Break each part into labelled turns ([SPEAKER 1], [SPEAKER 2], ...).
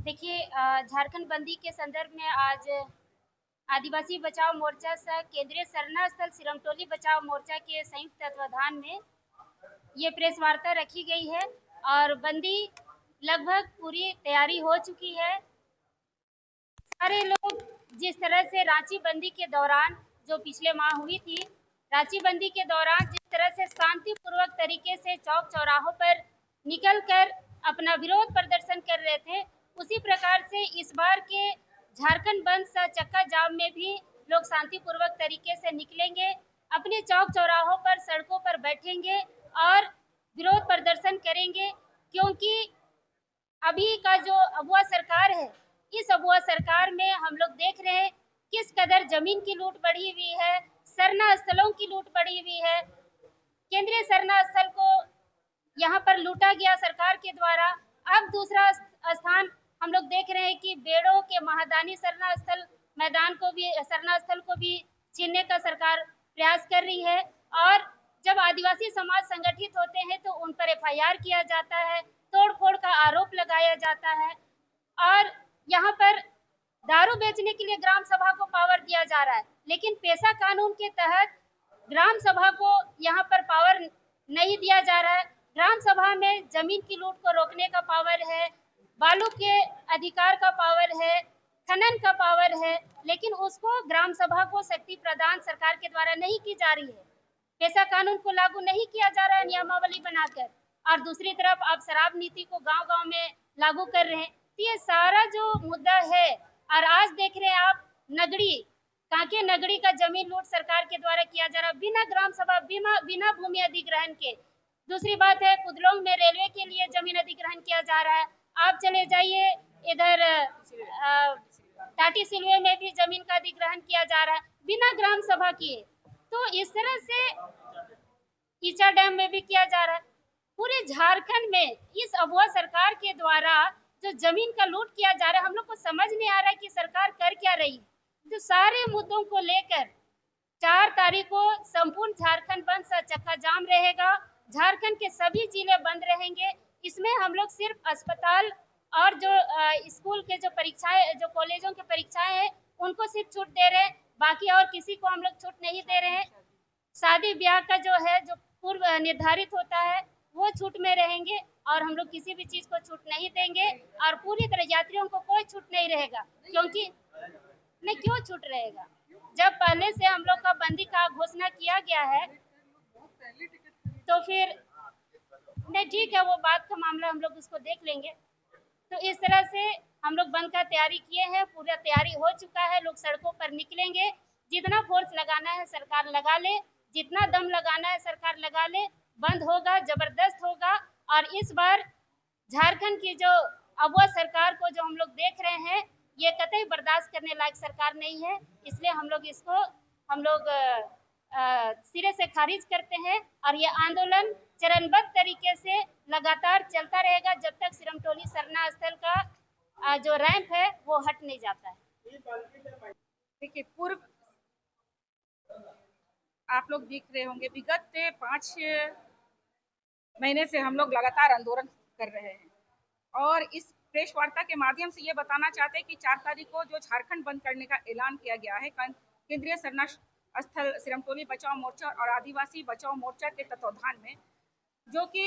[SPEAKER 1] देखिए झारखंड बंदी के संदर्भ में आज आदिवासी बचाओ मोर्चा सह केंद्रीय सरना स्थल सिरमटोली बचाओ मोर्चा के संयुक्त तत्वाधान में ये प्रेस वार्ता रखी गई है और बंदी लगभग पूरी तैयारी हो चुकी है। सारे लोग जिस तरह से रांची बंदी के दौरान जो पिछले माह हुई थी, रांची बंदी के दौरान जिस तरह से शांतिपूर्वक तरीके से चौक चौराहों पर निकलकर अपना विरोध प्रदर्शन कर रहे थे, उसी प्रकार से इस बार के झारखंड बंद सह चक्का जाम में भी लोग शांतिपूर्वक तरीके से निकलेंगे, अपने चौक चौराहों पर सड़कों पर बैठेंगे और विरोध प्रदर्शन करेंगे। क्योंकि अभी का जो अगुआ सरकार है, इस अगुआ सरकार में हम लोग देख रहे हैं किस कदर जमीन की लूट बढ़ी हुई है, सरना स्थलों की लूट बढ़ी हुई है। केंद्रीय सरना स्थल को यहाँ पर लूटा गया सरकार के द्वारा। अब दूसरा स्थान हम लोग देख रहे हैं कि बेड़ों के महादानी सरना स्थल मैदान को भी, सरना स्थल को भी छीनने का सरकार प्रयास कर रही है। और जब आदिवासी समाज संगठित होते हैं तो उन पर एफआईआर किया जाता है, तोड़फोड़ का आरोप लगाया जाता है। और यहाँ पर दारू बेचने के लिए ग्राम सभा को पावर दिया जा रहा है, लेकिन पेशा कानून के तहत ग्राम सभा को यहाँ पर पावर नहीं दिया जा रहा है। ग्राम सभा में जमीन की लूट को रोकने का पावर है, बालू के अधिकार का पावर है, खनन का पावर है, लेकिन उसको ग्राम सभा को शक्ति प्रदान सरकार के द्वारा नहीं की जा रही है। पेशा कानून को लागू नहीं किया जा रहा है नियमावली बनाकर, और दूसरी तरफ आप शराब नीति को गांव-गांव में लागू कर रहे हैं। तो ये सारा जो मुद्दा है, और आज देख रहे हैं आप नगड़ी, कांके नगड़ी का जमीन लूट सरकार के द्वारा किया जा रहा है बिना ग्राम सभा, बिना भूमि अधिग्रहण के। दूसरी बात है कुदलोंग में रेलवे के लिए जमीन अधिग्रहण किया जा रहा है। आप चले जाइए इधर टाटी सिलवे में भी जमीन का अधिग्रहण किया जा रहा है बिना ग्राम सभा किए। तो इस तरह से ईचा डैम में भी किया जा रहा है। पूरे झारखंड में इस अगुआ सरकार के द्वारा जो जमीन का लूट किया जा रहा है, हम लोग को समझ नहीं आ रहा है कि सरकार कर क्या रही है। तो सारे मुद्दों को लेकर 4 तारीख को संपूर्ण झारखंड बंद सह चक्का जाम रहेगा। झारखंड के सभी जिले बंद रहेंगे। इसमें हम लोग सिर्फ अस्पताल और जो स्कूल के जो परीक्षाएं, जो कॉलेजों की परीक्षाएं हैं, उनको सिर्फ छूट दे रहे हैं, बाकी और किसी को हम लोग छूट नहीं दे रहे हैं। शादी ब्याह का जो है, जो पूर्व निर्धारित होता है, वो छूट में रहेंगे और हम लोग किसी भी चीज को छूट नहीं देंगे। और पूरी तरह यात्रियों को कोई छूट नहीं रहेगा, क्योंकि नहीं, क्यों छूट रहेगा? जब पहले से हम लोग का बंदी का घोषणा किया गया है, तो फिर नहीं, ठीक है, वो बात का मामला हम लोग उसको देख लेंगे। तो इस तरह से हम लोग बंद का तैयारी किए हैं, पूरा तैयारी हो चुका है, लोग सड़कों पर निकलेंगे। जितना फोर्स लगाना है सरकार लगा ले, जितना दम लगाना है सरकार लगा ले, बंद होगा, जबरदस्त होगा। और इस बार झारखंड की जो अगुआ सरकार को जो हम लोग देख रहे हैं, ये कतई बर्दाश्त करने लायक सरकार नहीं है। इसलिए हम लोग सिरे से खारिज करते हैं और ये आंदोलन चरणबद्ध तरीके से लगातार चलता रहेगा जब तक सिरमटोली सरना स्थल का जो रैंप है वो हट नहीं जाता है।
[SPEAKER 2] देखिए, पूर्व आप लोग देख रहे होंगे विगत 5 महीने से हम लोग लगातार आंदोलन कर रहे हैं और इस प्रेस वार्ता के माध्यम से ये बताना चाहते हैं कि 4 तारीख को जो झारखंड बंद करने का ऐलान किया गया है केंद्रीय सरना स्थल सिरमटोली बचाओ मोर्चा और आदिवासी बचाओ मोर्चा के तत्वाधान में, जो कि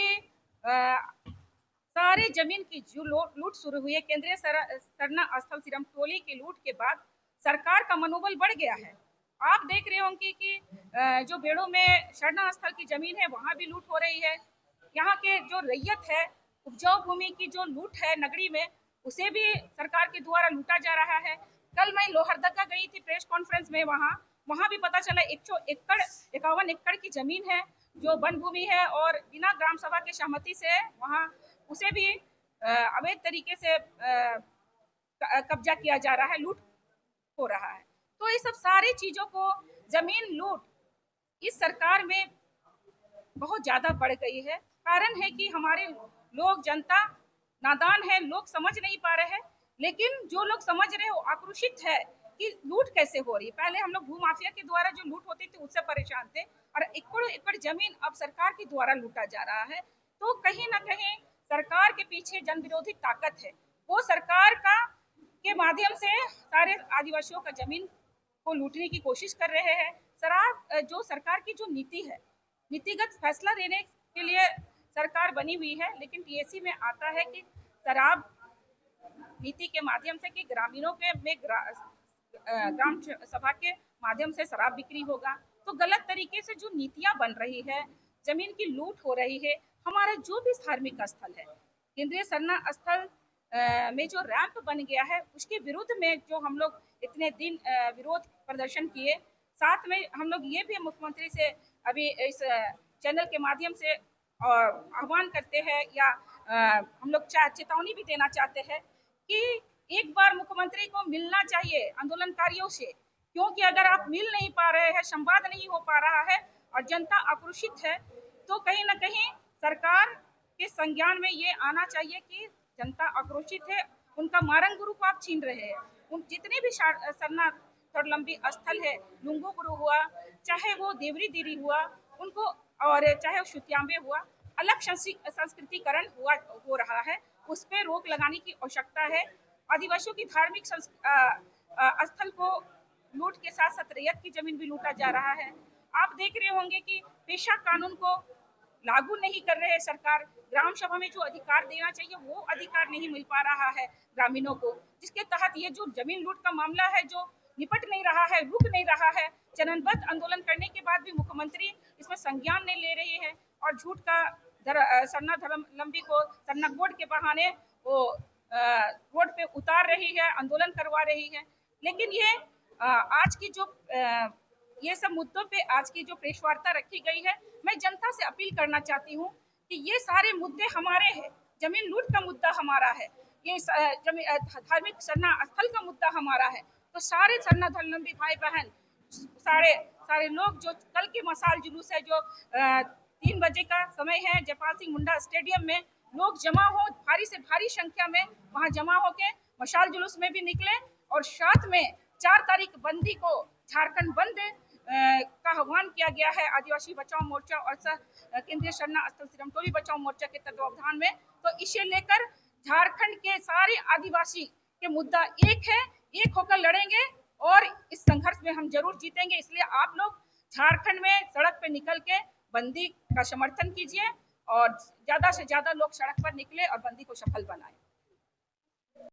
[SPEAKER 2] सारे जमीन की जो लूट शुरू हुई है केंद्रीय सरना स्थल सिरमटोली की लूट के बाद सरकार का मनोबल बढ़ गया है। आप देख रहे होंगे कि जो बेड़ों में शरणा स्थल की जमीन है वहां भी लूट हो रही है। यहाँ के जो रैयत है, उपजाऊ भूमि की जो लूट है नगरी में, उसे भी सरकार के द्वारा लूटा जा रहा है। कल मैं लोहरदगा गई थी प्रेस कॉन्फ्रेंस में, वहां भी पता चला 51 एकड़ की जमीन है जो वन भूमि है और बिना ग्राम सभा की सहमति से वहां उसे भी अवैध तरीके से कब्जा किया जा रहा है, लूट हो रहा है। तो ये सब सारी चीजों को, जमीन लूट इस सरकार में बहुत ज्यादा बढ़ गई है। कारण है कि हमारे लोग, जनता नादान है, लोग समझ नहीं पा रहे हैं। लेकिन जो लोग समझ रहे हैं वो आक्रोशित है कि लूट कैसे हो रही है। पहले हम लोग भूमाफिया के द्वारा जो लूट होती थी उससे परेशान थे, और एकड़ एकड़ जमीन अब सरकार के द्वारा लूटा जा रहा है। तो कहीं ना कहीं सरकार के पीछे जन विरोधी ताकत है, वो सरकार का के माध्यम से सारे आदिवासियों का जमीन को लूटने की कोशिश कर रहे हैं। जो सरकार की जो नीति है, नीतिगत फैसला लेने के लिए सरकार बनी हुई है, लेकिन टीएसी में आता है कि शराब नीति के माध्यम से कि ग्रामीणों के में ग्राम सभा के माध्यम से शराब बिक्री होगा। तो गलत तरीके से जो नीतियां बन रही है, जमीन की लूट हो रही है। हमारा जो भी धार्मिक स्थल है, केंद्रीय सरना स्थल में जो रैंप बन गया है, उसके विरुद्ध में जो हम लोग इतने दिन विरोध प्रदर्शन किए, साथ में हम लोग ये भी मुख्यमंत्री से अभी इस चैनल के माध्यम से आह्वान करते हैं या हम लोग चेतावनी भी देना चाहते हैं कि एक बार मुख्यमंत्री को मिलना चाहिए आंदोलनकारियों से, क्योंकि अगर आप मिल नहीं पा रहे हैं, संवाद नहीं हो पा रहा है और जनता आक्रोशित है, तो कहीं ना कहीं सरकार के संज्ञान में ये आना चाहिए कि जनता आक्रोशित है, उनका मारंग गुरु को आप छीन रहे हैं। उन जितने भी सरना थोरलंबी स्थल है, लुंगू गुरु हुआ, चाहे वो देवरी देरी हुआ, उनको और चाहे वो शुत्याम्बे हुआ, अलग संस्कृतिकरण हो रहा है, उस पर रोक लगाने की आवश्यकता है। आदिवासियों की धार्मिक स्थल को लूट के साथ साथ रैयत की जमीन भी लूटा जा रहा है। आप देख रहे होंगे कि पेशा कानून को लागू नहीं कर रहे हैं सरकार। ग्राम सभा में जो अधिकार देना चाहिए वो अधिकार नहीं मिल पा रहा है ग्रामीणों को, जिसके तहत ये जो जमीन लूट का मामला है जो निपट नहीं रहा है, रुक नहीं रहा है। चरणबद्ध आंदोलन करने के बाद भी मुख्यमंत्री इसमें संज्ञान नहीं ले रही है और झूठ का सरना धर्मावलंबी को सरना बोर्ड के बहाने वो रोड पे उतार रही है, आंदोलन करवा रही है। लेकिन ये आज की जो ये सब मुद्दों पे आज की जो प्रेस वार्ता रखी गई है, मैं जनता से अपील करना चाहती हूँ कि ये सारे मुद्दे हमारे हैं। जमीन लूट का मुद्दा हमारा है, ये धार्मिक सरना स्थल का मुद्दा हमारा है। तो सारे सरना धर्मावलंबी भाई बहन, सारे सारे लोग जो कल के मसाल जुलूस है, जो 3 बजे का समय है, जयपाल सिंह मुंडा स्टेडियम में लोग जमा हो, भारी से भारी संख्या में वहां जमा होके मशाल जुलूस में भी निकले और साथ में 4 तारीख बंदी को झारखंड बंद का आह्वान किया गया है आदिवासी बचाओ मोर्चा और केंद्रीय सरना स्थल सिरमटोली बचाओ मोर्चा के तत्वावधान में। तो इसे लेकर झारखंड के सारे आदिवासी के मुद्दा एक है, एक होकर लड़ेंगे और इस संघर्ष में हम जरूर जीतेंगे। इसलिए आप लोग झारखंड में सड़क पे निकल के बंदी का समर्थन कीजिए और ज्यादा से ज्यादा लोग सड़क पर निकले और बंदी को सफल बनाएं।